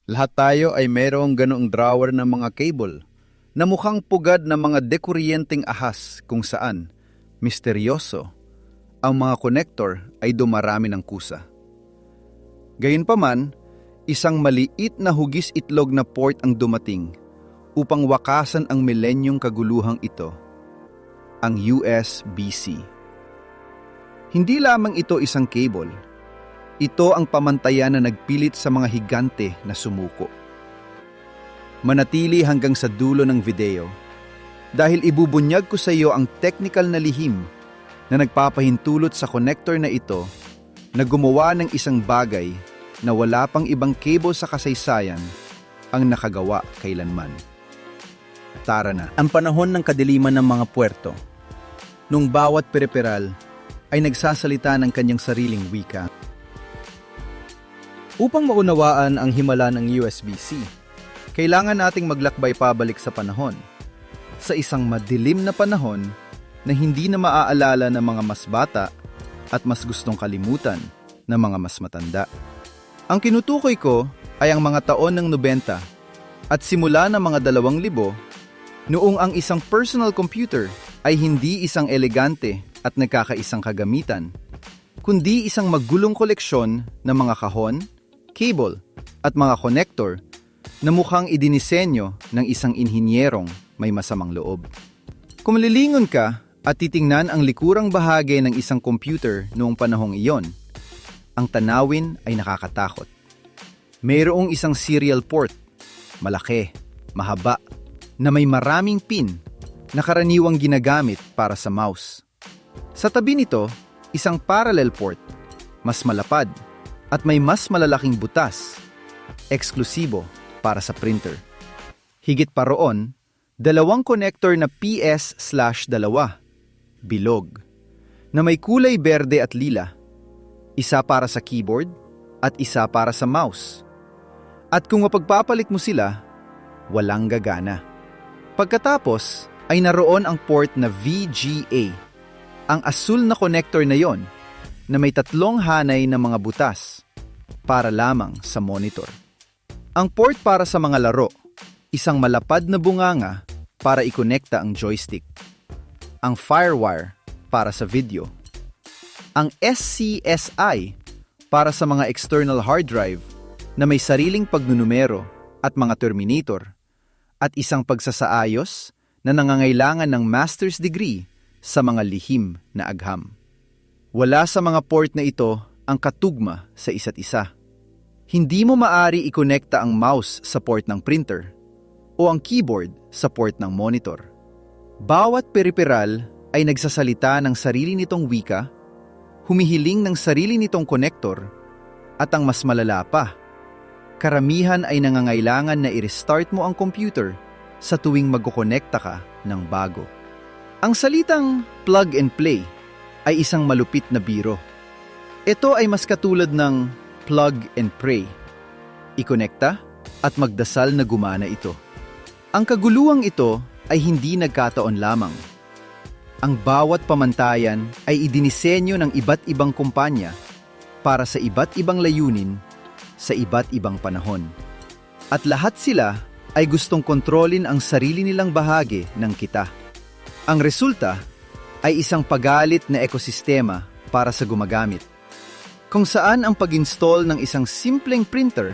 Lahat tayo ay mayroong ganoong drawer ng mga cable na mukhang pugad ng mga dekuryenteng ahas kung saan, misteryoso, ang mga connector ay dumarami ng kusa. Gayunpaman, isang maliit na hugis itlog na port ang dumating upang wakasan ang milenyong kaguluhang ito, ang USB-C. Hindi lamang ito isang cable. Ito ang pamantayan na nagpilit sa mga higante na sumuko. Manatili hanggang sa dulo ng video dahil ibubunyag ko sa iyo ang technical na lihim na nagpapahintulot sa connector na ito na gumawa ng isang bagay na wala pang ibang cable sa kasaysayan ang nakagawa kailanman. Tara na. Ang panahon ng kadiliman ng mga puwerto, nung bawat periperal ay nagsasalita ng kanyang sariling wika. Upang maunawaan ang himala ng USB-C, kailangan nating maglakbay pabalik sa panahon. Sa isang madilim na panahon na hindi na maaalala ng mga mas bata at mas gustong kalimutan ng mga mas matanda. Ang kinutukoy ko ay ang mga taon ng 90 at simula ng mga 2000 noong ang isang personal computer ay hindi isang elegante at nagkakaisang kagamitan, kundi isang magulong koleksyon ng mga kahon, cable at mga connector na mukhang idinisenyo ng isang inhinyerong may masamang loob. Kung lilingon ka at titingnan ang likurang bahagi ng isang computer noong panahong iyon, ang tanawin ay nakakatakot. Mayroong isang serial port, malaki, mahaba, na may maraming pin na karaniwang ginagamit para sa mouse. Sa tabi nito, isang parallel port, mas malapad, at may mas malalaking butas, eksklusibo para sa printer. Higit pa roon, dalawang connector na PS/2, bilog, na may kulay berde at lila, isa para sa keyboard at isa para sa mouse. At kung mapagpapalit mo sila, walang gagana. Pagkatapos ay naroon ang port na VGA, ang asul na connector na yon, na may 3 hanay na mga butas para lamang sa monitor. Ang port para sa mga laro, isang malapad na bunganga para ikonekta ang joystick. Ang FireWire para sa video. Ang SCSI para sa mga external hard drive na may sariling pagnunumero at mga terminator. At isang pagsasaayos na nangangailangan ng master's degree sa mga lihim na agham. Wala sa mga port na ito ang katugma sa isa't isa. Hindi mo maari ikonekta ang mouse sa port ng printer o ang keyboard sa port ng monitor. Bawat periperal ay nagsasalita ng sarili nitong wika, humihiling ng sarili nitong konektor, at ang mas malala pa, karamihan ay nangangailangan na i-restart mo ang computer sa tuwing magkukonekta ka ng bago. Ang salitang plug and play ay isang malupit na biro. Ito ay mas katulad ng plug and pray. Ikonekta at magdasal na gumana ito. Ang kaguluhang ito ay hindi nagkataon lamang. Ang bawat pamantayan ay idinisenyo ng iba't ibang kumpanya para sa iba't ibang layunin sa iba't ibang panahon. At lahat sila ay gustong kontrolin ang sarili nilang bahagi ng kita. Ang resulta ay isang pagalit na ekosistema para sa gumagamit, kung saan ang pag-install ng isang simpleng printer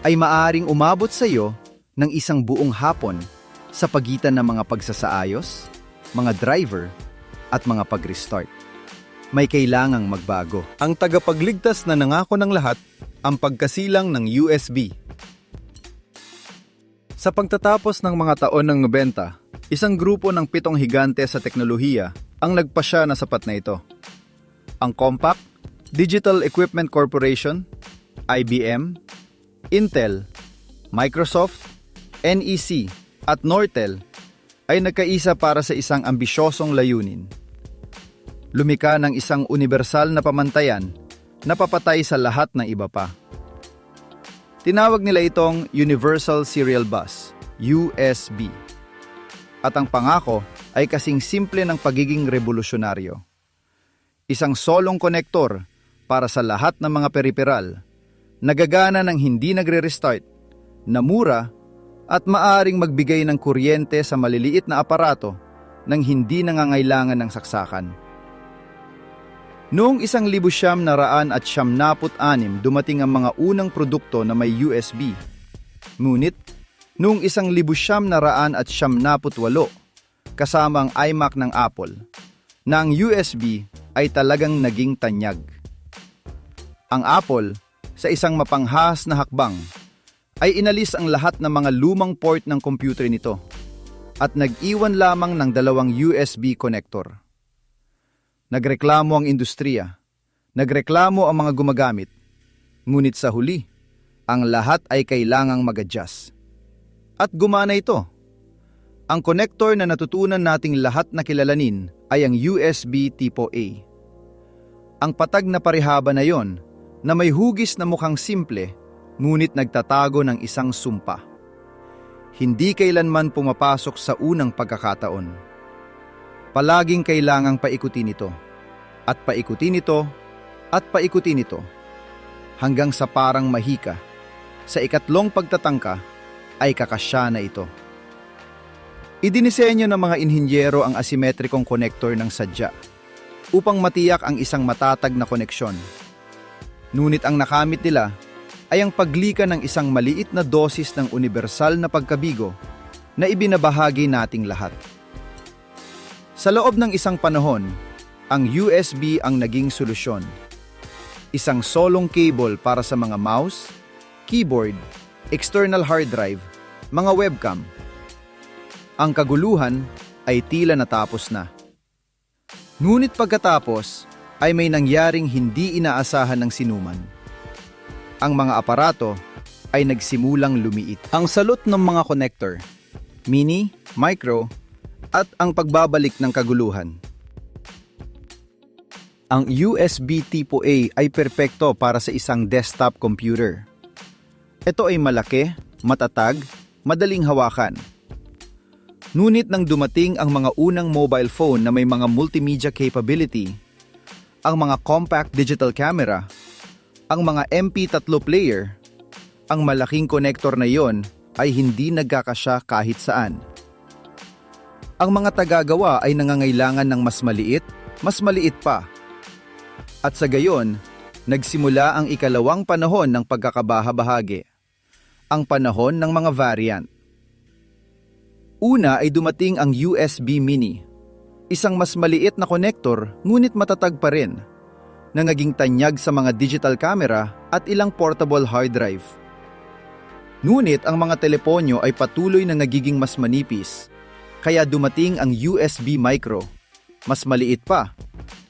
ay maaring umabot sa iyo ng isang buong hapon sa pagitan ng mga pagsasaayos, mga driver, at mga pag-restart. May kailangang magbago. Ang tagapagligtas na nangako ng lahat, ang pagkasilang ng USB. Sa pagtatapos ng mga taon ng 90, isang grupo ng 7 higante sa teknolohiya ang nagpasya na sapat na ito. Ang Compaq, Digital Equipment Corporation, IBM, Intel, Microsoft, NEC at Nortel ay nagkaisa para sa isang ambisyosong layunin. Lumika ng isang universal na pamantayan na papatay sa lahat ng iba pa. Tinawag nila itong Universal Serial Bus, USB. At ang pangako ay kasing simple ng pagiging revolusyonaryo. Isang solong konektor para sa lahat ng mga periperal, nagagana ng hindi nagre-restart na mura at maaring magbigay ng kuryente sa maliliit na aparato nang hindi nangangailangan ng saksakan. Noong 1976 dumating ang mga unang produkto na may USB. Ngunit, noong 1978 kasama ang iMac ng Apple, na ang USB ay talagang naging tanyag. Ang Apple, sa isang mapanghas na hakbang, ay inalis ang lahat ng mga lumang port ng computer nito at nag-iwan lamang ng 2 USB connector. Nagreklamo ang industriya, nagreklamo ang mga gumagamit, ngunit sa huli, ang lahat ay kailangang mag-adjust. At gumana ito. Ang connector na natutunan nating lahat na kilalanin ay ang USB tipo A. Ang patag na parehaba na yon na may hugis na mukhang simple, ngunit nagtatago ng isang sumpa. Hindi kailanman pumapasok sa unang pagkakataon. Palaging kailangang paikutin ito, at paikutin ito, at paikutin ito, hanggang sa parang mahika, sa ikatlong pagtatangka ay kakasya na ito. Idinisenyo ng mga inhinyero ang asimetrikong konektor ng sadya upang matiyak ang isang matatag na koneksyon. Ngunit ang nakamit nila ay ang paglika ng isang maliit na dosis ng universal na pagkabigo na ibinabahagi nating lahat. Sa loob ng isang panahon, ang USB ang naging solusyon. Isang solong cable para sa mga mouse, keyboard, external hard drive, mga webcam. Ang kaguluhan ay tila natapos na. Ngunit pagkatapos ay may nangyaring hindi inaasahan ng sinuman. Ang mga aparato ay nagsimulang lumiit. Ang salot ng mga connector, mini, micro, at ang pagbabalik ng kaguluhan. Ang USB tipo A ay perpekto para sa isang desktop computer. Ito ay malaki, matatag, madaling hawakan. Ngunit nang dumating ang mga unang mobile phone na may mga multimedia capability, ang mga compact digital camera, ang mga MP3 player, ang malaking konektor na iyon ay hindi nagkakasya kahit saan. Ang mga tagagawa ay nangangailangan ng mas maliit pa. At sa gayon, nagsimula ang ikalawang panahon ng pagkakabahabahagi, ang panahon ng mga variant. Una ay dumating ang USB Mini, isang mas maliit na konektor ngunit matatag pa rin, na naging tanyag sa mga digital camera at ilang portable hard drive. Ngunit ang mga teleponyo ay patuloy na nagiging mas manipis, kaya dumating ang USB Micro, mas maliit pa,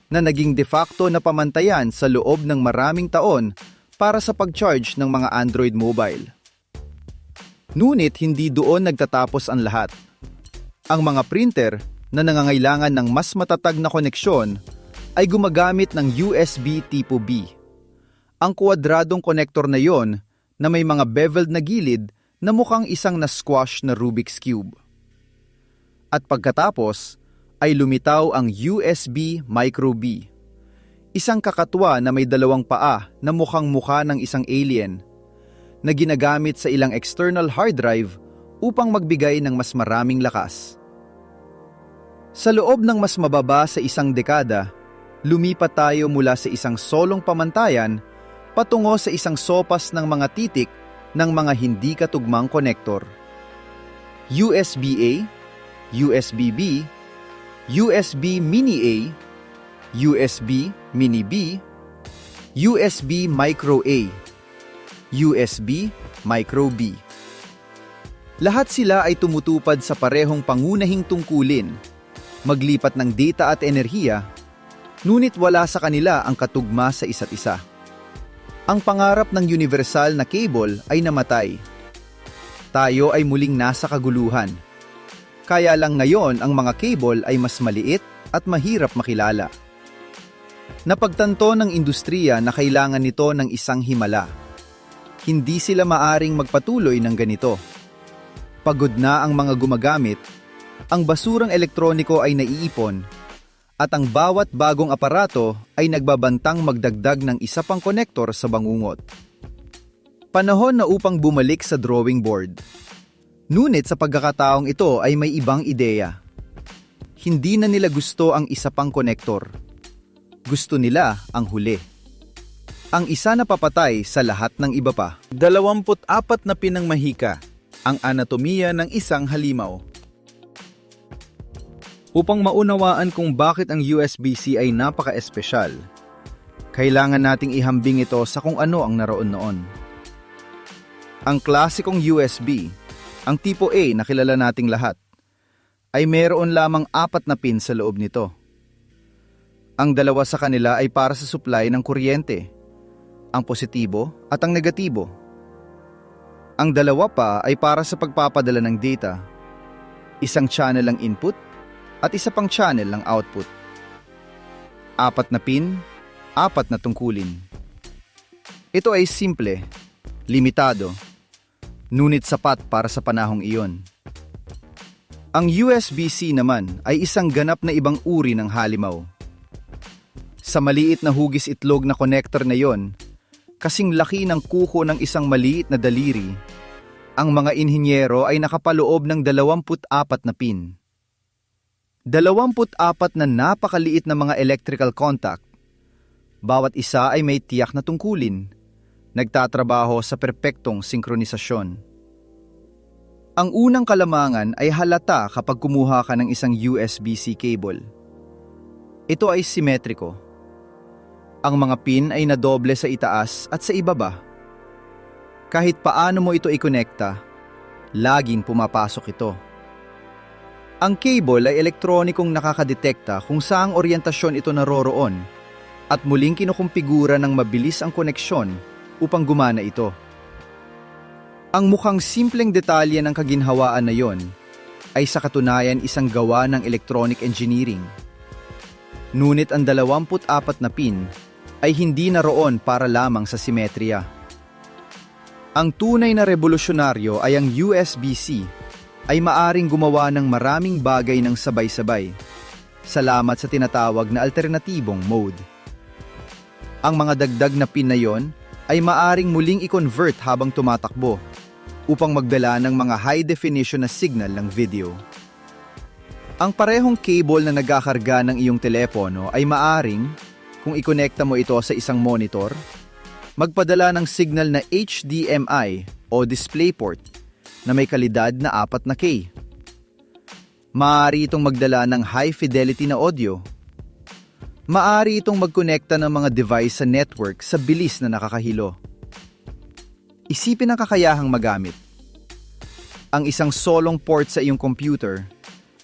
na naging de facto na pamantayan sa loob ng maraming taon para sa pag-charge ng mga Android mobile. Ngunit hindi doon nagtatapos ang lahat. Ang mga printer na nangangailangan ng mas matatag na koneksyon ay gumagamit ng USB tipo B. Ang kwadradong konektor na yon na may mga beveled na gilid na mukhang isang na-squash na Rubik's Cube. At pagkatapos ay lumitaw ang USB Micro B, isang kakatwa na may 2 paa na mukhang mukha ng isang alien na ginagamit sa ilang external hard drive upang magbigay ng mas maraming lakas. Sa loob ng mas mababa sa isang dekada, lumipat tayo mula sa isang solong pamantayan patungo sa isang sopas ng mga titik ng mga hindi katugmang konektor. USB-A, USB-B, USB Mini-A, USB Mini-B, USB Micro-A, USB Micro-B. Lahat sila ay tumutupad sa parehong pangunahing tungkulin, maglipat ng data at enerhiya, ngunit wala sa kanila ang katugma sa isa't isa. Ang pangarap ng universal na cable ay namatay. Tayo ay muling nasa kaguluhan. Kaya lang ngayon ang mga cable ay mas maliit at mahirap makilala. Napagtanto ng industriya na kailangan nito ng isang himala. Hindi sila maaring magpatuloy ng ganito. Pagod na ang mga gumagamit, ang basurang elektroniko ay naiipon, at ang bawat bagong aparato ay nagbabantang magdagdag ng isa pang konektor sa bangungot. Panahon na upang bumalik sa drawing board. Ngunit sa pagkakataong ito ay may ibang ideya. Hindi na nila gusto ang isa pang konektor. Gusto nila ang huli. Ang isa na papatay sa lahat ng iba pa. 24 na pinangmahika ang anatomiya ng isang halimaw. Upang maunawaan kung bakit ang USB-C ay napaka-espesyal, kailangan nating ihambing ito sa kung ano ang naroon noon. Ang klasikong USB, ang tipo A na kilala nating lahat, ay mayroon lamang 4 na pin sa loob nito. Ang 2 sa kanila ay para sa supply ng kuryente, ang positibo at ang negatibo. Ang 2 pa ay para sa pagpapadala ng data, isang channel ang input at isa pang channel ang output. 4 na pin, 4 na tungkulin. Ito ay simple, limitado, ngunit sapat para sa panahong iyon. Ang USB-C naman ay isang ganap na ibang uri ng halimaw. Sa maliit na hugis itlog na connector na yon, kasing laki ng kuko ng isang maliit na daliri, ang mga inhinyero ay nakapaloob ng 24 na pin. 24 na napakaliit na mga electrical contact. Bawat isa ay may tiyak na tungkulin, nagtatrabaho sa perpektong sinkronisasyon. Ang unang kalamangan ay halata kapag kumuha ka ng isang USB-C cable. Ito ay simetriko. Ang mga pin ay nadoble sa itaas at sa ibaba. Kahit paano mo ito ikonekta, laging pumapasok ito. Ang cable ay elektronikong nakakadetekta kung saang oryentasyon ito naroroon at muling kinukumpigura ng mabilis ang koneksyon upang gumana ito. Ang mukhang simpleng detalye ng kaginhawaan na yon ay sa katunayan isang gawa ng electronic engineering. Ngunit ang 24 na pin ay hindi naroon para lamang sa simetriya. Ang tunay na revolusyonaryo ay ang USB-C ay maaring gumawa ng maraming bagay ng sabay-sabay, salamat sa tinatawag na alternatibong mode. Ang mga dagdag na pin na yon ay maaring muling i-convert habang tumatakbo upang magdala ng mga high-definition na signal ng video. Ang parehong cable na nagkakarga ng iyong telepono ay maaring, kung ikonekta mo ito sa isang monitor, magpadala ng signal na HDMI o DisplayPort na may kalidad na 4K. Maaari itong magdala ng high-fidelity na audio. Maaari itong magkonekta ng mga device sa network sa bilis na nakakahilo. Isipin ang kakayahang magamit. Ang isang solong port sa iyong computer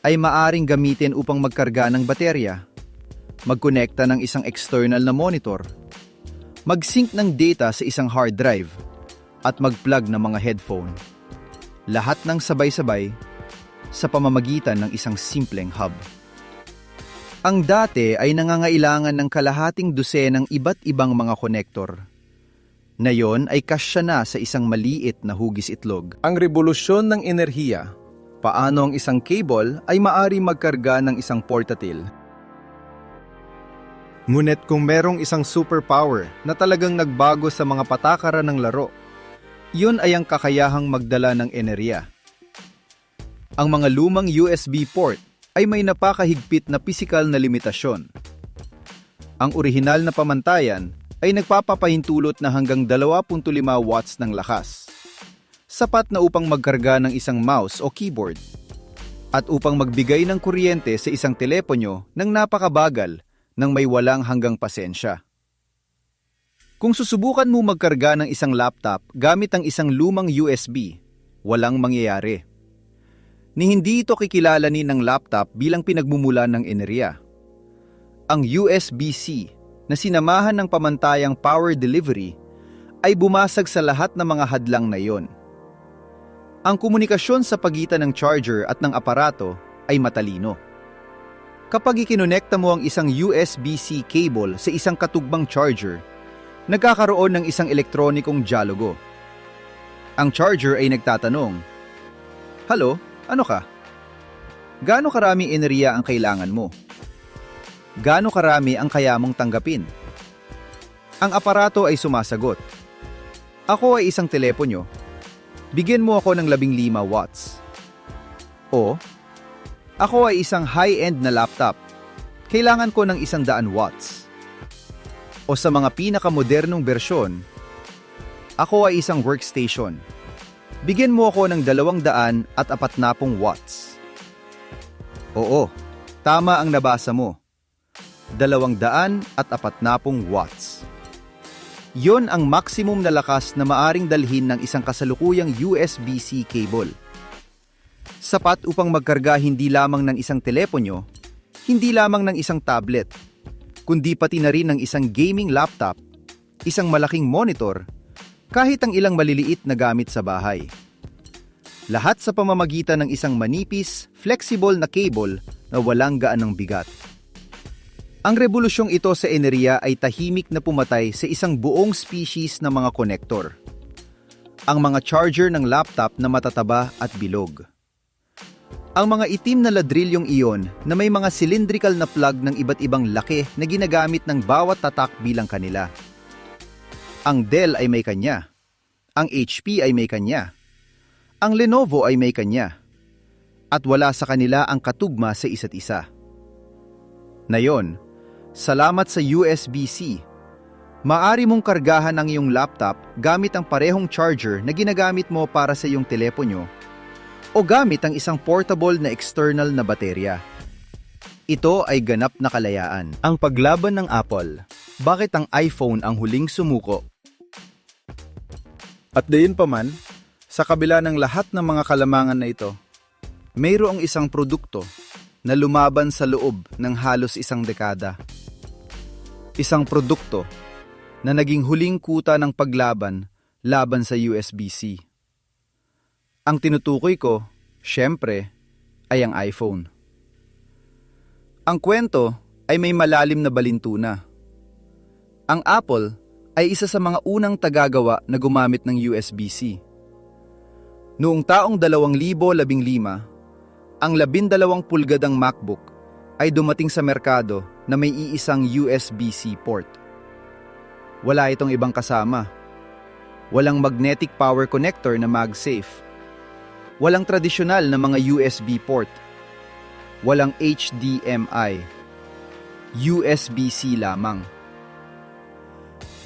ay maaring gamitin upang magkarga ng baterya, magkonekta ng isang external na monitor, mag-sync ng data sa isang hard drive, at mag-plug ng mga headphone. Lahat ng sabay-sabay sa pamamagitan ng isang simpleng hub. Ang dati ay nangangailangan ng kalahating dosenang iba't ibang mga konektor. Ngayon ay kasya na sa isang maliit na hugis itlog. Ang revolusyon ng enerhiya. Paano ang isang cable ay maaari magkarga ng isang portatil? Ngunit kung merong isang superpower na talagang nagbago sa mga patakaran ng laro, yun ay ang kakayahang magdala ng enerhiya. Ang mga lumang USB port ay may napakahigpit na pisikal na limitasyon. Ang orihinal na pamantayan ay nagpapapahintulot na hanggang 2.5 watts ng lakas. Sapat na upang magkarga ng isang mouse o keyboard at upang magbigay ng kuryente sa isang telepono ng napakabagal nang may walang hanggang pasensya. Kung susubukan mo magkarga ng isang laptop gamit ang isang lumang USB, walang mangyayari. Ni hindi ito kikilalanin ng laptop bilang pinagmumulan ng enerhiya. Ang USB-C na sinamahan ng pamantayang power delivery ay bumasag sa lahat ng mga hadlang na iyon. Ang komunikasyon sa pagitan ng charger at ng aparato ay matalino. Kapag ikinonekta mo ang isang USB-C cable sa isang katugbang charger, nagkakaroon ng isang elektronikong dialogo. Ang charger ay nagtatanong, "Halo, ano ka? Gaano karami enerhiya ang kailangan mo? Gaano karami ang kaya mong tanggapin?" Ang aparato ay sumasagot, Ako ay isang telepono. Bigyan mo ako ng 15 watts. O, ako ay isang high-end na laptop. Kailangan ko ng 100 watts. O sa mga pinakamodernong bersyon, ako ay isang workstation. Bigyan mo ako ng 240 watts. Oo, tama ang nabasa mo. 240 watts. Yon ang maximum na lakas na maaring dalhin ng isang kasalukuyang USB-C cable. Sapat upang magkarga hindi lamang ng isang telepono, hindi lamang ng isang tablet, kundi pati na rin ng isang gaming laptop, isang malaking monitor, kahit ang ilang maliliit na gamit sa bahay. Lahat sa pamamagitan ng isang manipis, flexible na cable na walang gaanong bigat. Ang rebolusyong ito sa enerhiya ay tahimik na pumatay sa isang buong species ng mga konektor. Ang mga charger ng laptop na matataba at bilog. Ang mga itim na ladrilyong iyon na may mga cylindrical na plug ng iba't ibang laki na ginagamit ng bawat tatak bilang kanila. Ang Dell ay may kanya. Ang HP ay may kanya. Ang Lenovo ay may kanya. At wala sa kanila ang katugma sa isa't isa. Ngayon, salamat sa USB-C, maaari mong kargahan ang iyong laptop gamit ang parehong charger na ginagamit mo para sa iyong telepono o gamit ang isang portable na external na baterya. Ito ay ganap na kalayaan. Ang paglaban ng Apple. Bakit ang iPhone ang huling sumuko? At dayon pa man, sa kabila ng lahat ng mga kalamangan na ito, mayroong isang produkto na lumaban sa loob ng halos isang dekada. Isang produkto na naging huling kuta ng paglaban laban sa USB-C. Ang tinutukoy ko, syempre, ay ang iPhone. Ang kwento ay may malalim na balintuna. Ang Apple ay isa sa mga unang tagagawa na gumamit ng USB-C. Noong taong 2015, ang 12 pulgadang MacBook ay dumating sa merkado na may iisang USB-C port. Wala itong ibang kasama. Walang magnetic power connector na MagSafe. Walang tradisyonal na mga USB port. Walang HDMI. USB-C lamang.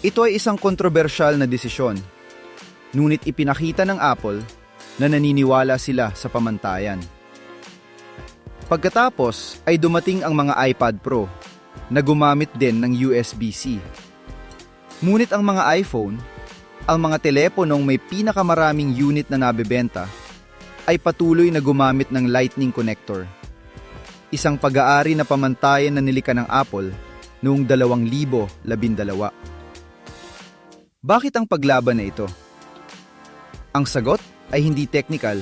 Ito ay isang kontrobersyal na desisyon, ngunit ipinakita ng Apple na naniniwala sila sa pamantayan. Pagkatapos ay dumating ang mga iPad Pro na gumamit din ng USB-C. Ngunit ang mga iPhone, ang mga teleponong may pinakamaraming unit na nabebenta, ay patuloy na gumamit ng Lightning connector. Isang pag-aari na pamantayan na nilikha ng Apple noong 2012. Bakit ang paglaban na ito? Ang sagot ay hindi technical,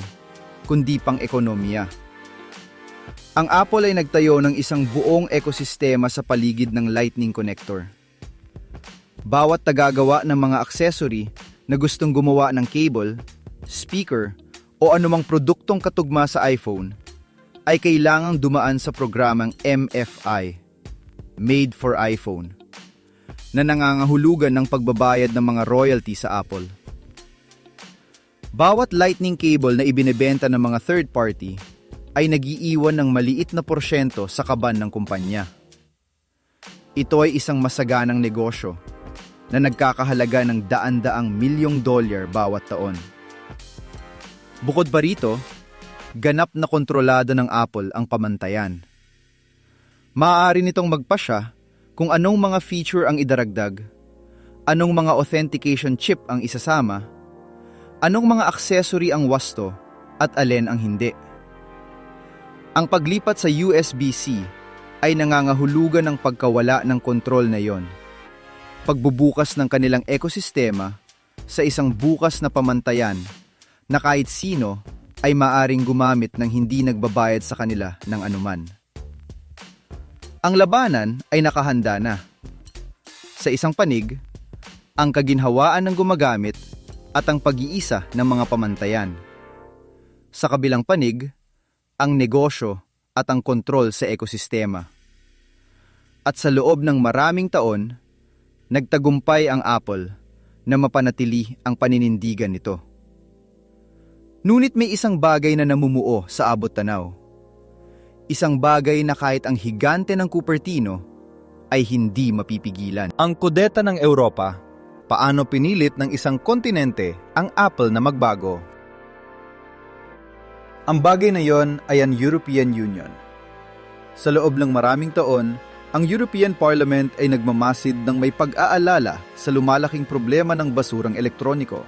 kundi pang-ekonomiya. Ang Apple ay nagtayo ng isang buong ekosistema sa paligid ng Lightning connector. Bawat tagagawa ng mga accessory na gustong gumawa ng cable, speaker, o anumang produktong katugma sa iPhone ay kailangang dumaan sa programang MFI, Made for iPhone, na nangangahulugan ng pagbabayad ng mga royalty sa Apple. Bawat lightning cable na ibinebenta ng mga third party ay nag-iiwan ng maliit na porsyento sa kaban ng kumpanya. Ito ay isang masaganang negosyo na nagkakahalaga ng daan-daang milyong dolyar bawat taon. Bukod pa rito, ganap na kontrolado ng Apple ang pamantayan. Maaari nitong magpasya kung anong mga feature ang idaragdag, anong mga authentication chip ang isasama, anong mga accessory ang wasto, at alin ang hindi. Ang paglipat sa USB-C ay nangangahulugan ng pagkawala ng kontrol na yon. Pagbubukas ng kanilang ekosistema sa isang bukas na pamantayan na kahit sino ay maaring gumamit ng hindi nagbabayad sa kanila ng anuman. Ang labanan ay nakahanda na. Sa isang panig, ang kaginhawaan ng gumagamit at ang pag-iisa ng mga pamantayan. Sa kabilang panig, ang negosyo at ang kontrol sa ekosistema. At sa loob ng maraming taon, nagtagumpay ang Apple na mapanatili ang paninindigan nito. Ngunit may isang bagay na namumuo sa abot tanaw. Isang bagay na kahit ang higante ng Cupertino ay hindi mapipigilan. Ang kudeta ng Europa, paano pinilit ng isang kontinente ang Apple na magbago? Ang bagay na yon ay ang European Union. Sa loob ng maraming taon, ang European Parliament ay nagmamasid ng may pag-aalala sa lumalaking problema ng basurang elektroniko.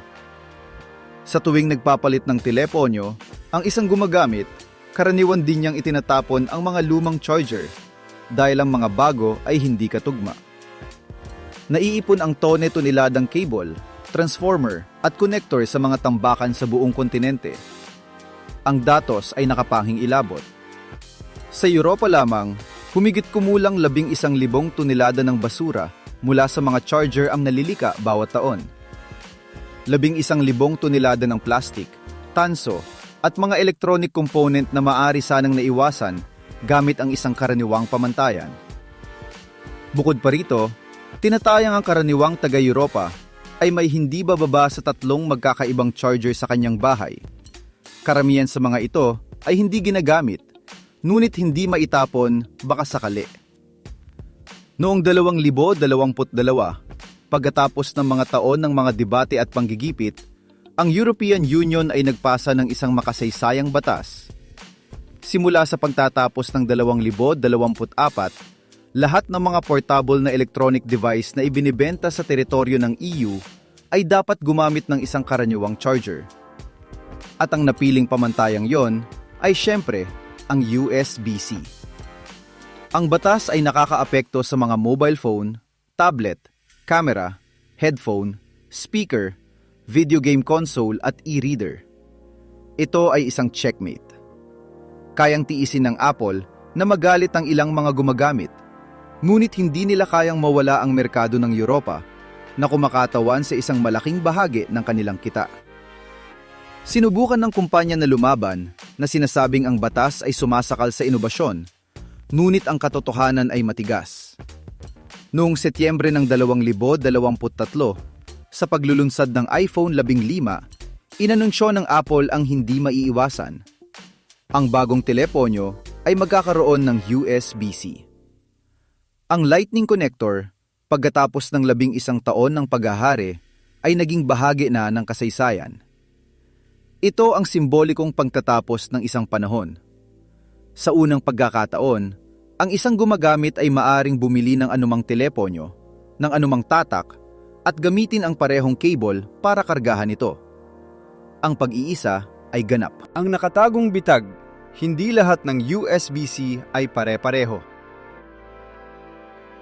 Sa tuwing nagpapalit ng teleponyo, ang isang gumagamit, karaniwan din niyang itinatapon ang mga lumang charger dahil ang mga bago ay hindi katugma. Naiipon ang tone-toneladang cable, transformer at connector sa mga tambakan sa buong kontinente. Ang datos ay nakapanging ilabot. Sa Europa lamang, humigit kumulang 11,000 tonelada ng basura mula sa mga charger ang nalilika bawat taon. 11,000 tonelada ng plastic, tanso, at mga electronic component na maaari sanang naiwasan gamit ang isang karaniwang pamantayan. Bukod pa rito, tinatayang ang karaniwang taga-Europa ay may hindi bababa sa 3 magkakaibang charger sa kanyang bahay. Karamihan sa mga ito ay hindi ginagamit, ngunit hindi maitapon baka sakali. Noong 2022, pagkatapos ng mga taon ng mga debate at panggigipit, ang European Union ay nagpasa ng isang makasaysayang batas. Simula sa pagtatapos ng 2024, lahat ng mga portable na electronic device na ibinibenta sa teritoryo ng EU ay dapat gumamit ng isang karaniwang charger. At ang napiling pamantayang yon ay syempre ang USB-C. Ang batas ay nakakaapekto sa mga mobile phone, tablet, camera, headphone, speaker, video game console at e-reader. Ito ay isang checkmate. Kayang tiisin ng Apple na magalit ang ilang mga gumagamit, ngunit hindi nila kayang mawala ang merkado ng Europa na kumakatawan sa isang malaking bahagi ng kanilang kita. Sinubukan ng kumpanya na lumaban na sinasabing ang batas ay sumasakal sa inobasyon, ngunit ang katotohanan ay matigas. Noong Setyembre ng 2023, sa paglulunsad ng iPhone 15, inanunsyo ng Apple ang hindi maiiwasan. Ang bagong teleponyo ay magkakaroon ng USB-C. Ang Lightning Connector, pagkatapos ng 11 taon ng paghahari, ay naging bahagi na ng kasaysayan. Ito ang simbolikong pagtatapos ng isang panahon. Sa unang pagkakataon, ang isang gumagamit ay maaring bumili ng anumang teleponyo, ng anumang tatak, at gamitin ang parehong cable para kargahan ito. Ang pag-iisa ay ganap. Ang nakatagong bitag, hindi lahat ng USB-C ay pare-pareho.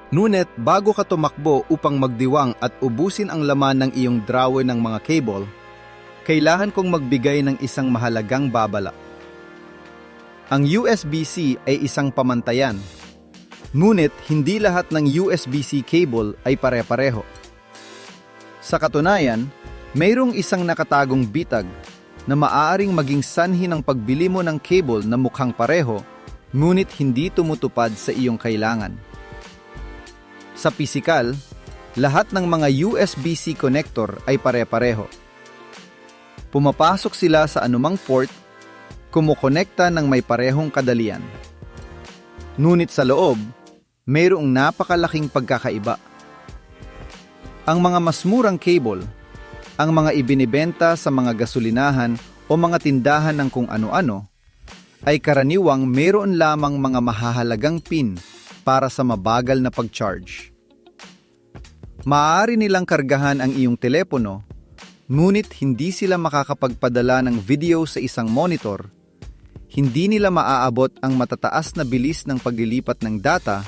Ngunit bago ka tumakbo upang magdiwang at ubusin ang laman ng iyong drawer ng mga cable, kailangan kong magbigay ng isang mahalagang babala. Ang USB-C ay isang pamantayan, ngunit hindi lahat ng USB-C cable ay pare-pareho. Sa katunayan, mayroong isang nakatagong bitag na maaaring maging sanhi ng pagbili mo ng cable na mukhang pareho, ngunit hindi tumutupad sa iyong kailangan. Sa pisikal, lahat ng mga USB-C connector ay pare-pareho. Pumapasok sila sa anumang port, kumukonekta ng may parehong kadalian. Ngunit sa loob, mayroong napakalaking pagkakaiba. Ang mga mas murang cable, ang mga ibinibenta sa mga gasolinahan o mga tindahan ng kung ano-ano, ay karaniwang mayroon lamang mga mahahalagang pin para sa mabagal na pag-charge. Maaari nilang kargahan ang iyong telepono, ngunit hindi sila makakapagpadala ng video sa isang monitor, hindi nila maaabot ang matataas na bilis ng paglilipat ng data,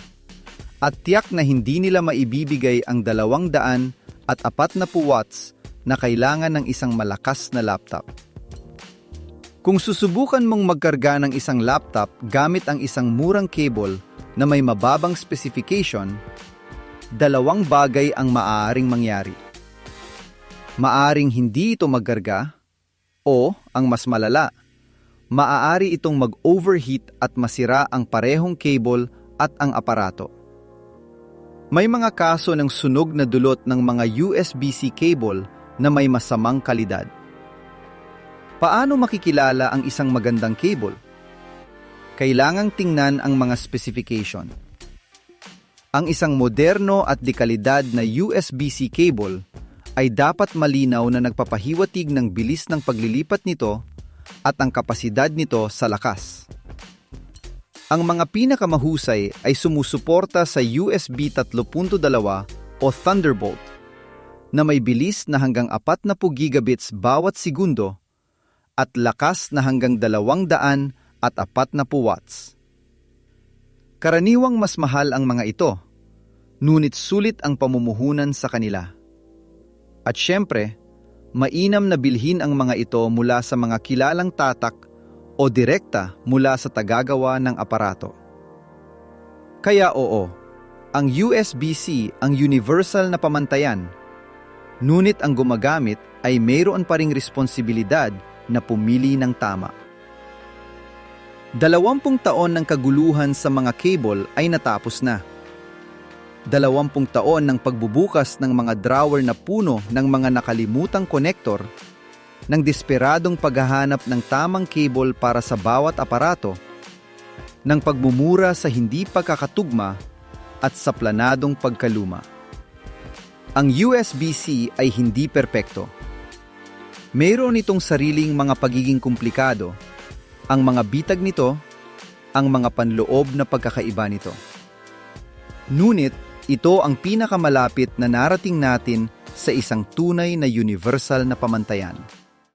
at tiyak na hindi nila maibibigay ang 240 watts na kailangan ng isang malakas na laptop. Kung susubukan mong magkarga ng isang laptop gamit ang isang murang cable na may mababang specification, 2 bagay ang maaaring mangyari. Maaring hindi ito magkarga, o, ang mas malala, maaari itong mag-overheat at masira ang parehong cable at ang aparato. May mga kaso ng sunog na dulot ng mga USB-C cable na may masamang kalidad. Paano makikilala ang isang magandang cable? Kailangang tingnan ang mga specification. Ang isang moderno at dekalidad na USB-C cable ay dapat malinaw na nagpapahiwatig ng bilis ng paglilipat nito at ang kapasidad nito sa lakas. Ang mga pinakamahusay ay sumusuporta sa USB 3.2 o Thunderbolt na may bilis na hanggang 40 gigabits bawat segundo at lakas na hanggang 240 watts. Karaniwang mas mahal ang mga ito, ngunit sulit ang pamumuhunan sa kanila. At syempre, mainam na bilhin ang mga ito mula sa mga kilalang tatak o direkta mula sa tagagawa ng aparato. Kaya oo, ang USB-C ang universal na pamantayan, ngunit ang gumagamit ay mayroon pa ring responsibilidad na pumili ng tama. 20 taon ng kaguluhan sa mga cable ay natapos na. 20 taon ng pagbubukas ng mga drawer na puno ng mga nakalimutang konektor, ng desperadong paghahanap ng tamang cable para sa bawat aparato, ng pagmumura sa hindi pagkakatugma at sa planadong pagkaluma. Ang USB-C ay hindi perpekto. Mayroon itong sariling mga pagiging komplikado, ang mga bitag nito, ang mga panloob na pagkakaiba nito. Ngunit ito ang pinakamalapit na narating natin sa isang tunay na universal na pamantayan.